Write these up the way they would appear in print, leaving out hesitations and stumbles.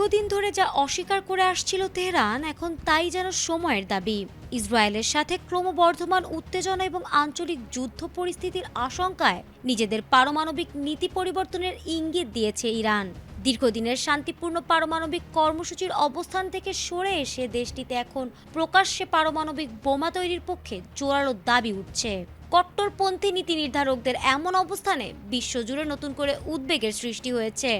দীর্ঘদিন ধরে যা অস্বীকার করে আসছিল তেহরান, এখন তাই যেন সময়ের দাবি। ইসরায়েলের সাথে ক্রমবর্ধমান উত্তেজনা এবং আঞ্চলিক যুদ্ধ পরিস্থিতির আশঙ্কায় নিজেদের পারমাণবিক নীতি পরিবর্তনের ইঙ্গিত দিয়েছে ইরান। দীর্ঘদিনের শান্তিপূর্ণ পারমাণবিক কর্মসূচির অবস্থান থেকে সরে এসে দেশটিতে এখন প্রকাশ্যে পারমাণবিক বোমা তৈরির পক্ষে জোরালো দাবি উঠছে। কট্টরপন্থী নীতি নির্ধারকদের এমন অবস্থানে বিশ্বজুড়ে নতুন করে উদ্বেগের সৃষ্টি হয়েছে।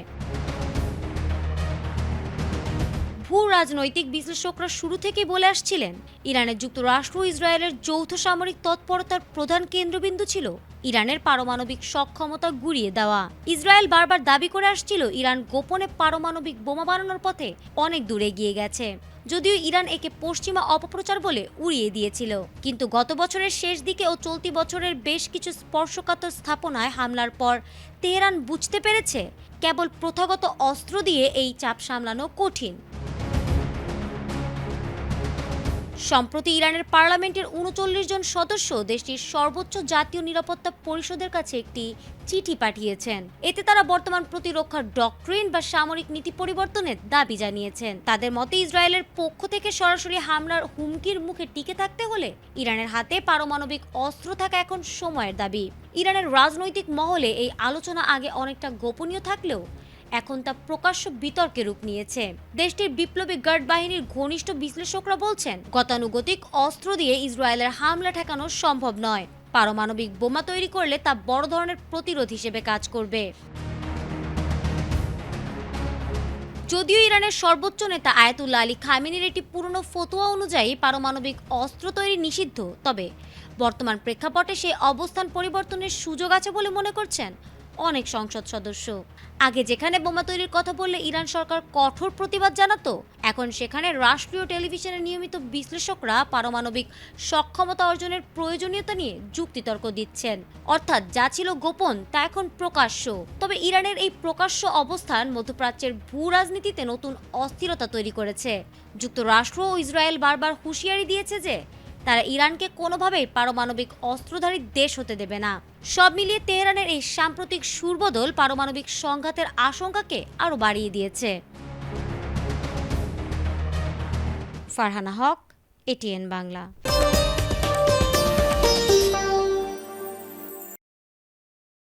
ভূ রাজনৈতিক বিশ্লেষকরা শুরু থেকেই বলে আসছিলেন, ইরানের যুক্তরাষ্ট্র ও ইসরায়েলের যৌথ সামরিক তৎপরতার প্রধান কেন্দ্রবিন্দু ছিল ইরানের পারমাণবিক সক্ষমতা গুড়িয়ে দেওয়া। ইসরায়েল বারবার দাবি করে আসছিল ইরান গোপনে পারমাণবিক বোমা বানানোর পথে অনেক দূরে এগিয়ে গেছে, যদিও ইরান একে পশ্চিমা অপপ্রচার বলে উড়িয়ে দিয়েছিল। কিন্তু গত বছরের শেষ দিকে ও চলতি বছরের বেশ কিছু স্পর্শকাতর স্থাপনায় হামলার পর তেহরান বুঝতে পেরেছে কেবল প্রথাগত অস্ত্র দিয়ে এই চাপ সামলানো কঠিন। সম্প্রতি ইরানের পার্লামেন্টের ৩৯ জন সদস্য দেশটির সর্বোচ্চ জাতীয় নিরাপত্তা পরিষদের কাছে একটি চিঠি পাঠিয়েছেন। এতে তারা বর্তমান প্রতিরক্ষার ডক্ট্রিন বা সামরিক নীতি পরিবর্তনের দাবি জানিয়েছেন। তাদের মতে ইসরায়েলের পক্ষ থেকে সরাসরি হামলার হুমকির মুখে টিকে থাকতে হলে ইরানের হাতে পারমাণবিক অস্ত্র থাকা এখন সময়ের দাবি। ইরানের রাজনৈতিক মহলে এই আলোচনা আগে অনেকটা গোপনীয় থাকলেও এখন তা প্রকাশ্য বিতর্কে রূপ নিয়েছে। দেশটির বিপ্লবী গার্ড বাহিনীর ঘনিষ্ঠ বিশ্লেষকরা বলছেন, গতানুগতিক অস্ত্র দিয়ে ইসরায়েলের হামলা ঠেকানো সম্ভব নয়। পারমাণবিক বোমা তৈরি করলে তা বড় ধরনের প্রতিরোধ হিসেবে কাজ করবে। যদিও ইরানের সর্বোচ্চ নেতা আয়াতুল্লাহ আলী খামেনির একটি পুরনো ফতোয়া অনুযায়ী পারমাণবিক অস্ত্র তৈরি নিষিদ্ধ, তবে বর্তমান প্রেক্ষাপটে সেই অবস্থান পরিবর্তনের সুযোগ আছে বলে মনে করছেন অনেক সংসদ সদস্য। আগে যেখানে বোমা তৈরির কথা বললে ইরান সরকার কঠোর প্রতিবাদ জানাতো, এখন সেখানে রাষ্ট্রীয় টেলিভিশনের নিয়মিত বিশ্লেষকরা পারমাণবিক সক্ষমতা অর্জনের প্রয়োজনীয়তা নিয়ে যুক্তিতর্ক দিচ্ছেন। অর্থাৎ যা ছিল গোপন তা এখন প্রকাশ্য। তবে ইরানের এই প্রকাশ্য অবস্থান মধ্যপ্রাচ্যের ভূ রাজনীতিতে নতুন অস্থিরতা তৈরি করেছে। যুক্তরাষ্ট্র ও ইসরায়েল বারবার হুঁশিয়ারি দিয়েছে যে তারা ইরানকে কোনোভাবেই পারমাণবিক অস্ত্রধারী দেশ হতে দেবে না। সব মিলিয়ে তেহরানের এই সাম্প্রতিক সুরবদল পারমাণবিক সংঘাতের আশঙ্কাকে আরও বাড়িয়ে দিয়েছে। ফারহানা হক, এটিএন বাংলা।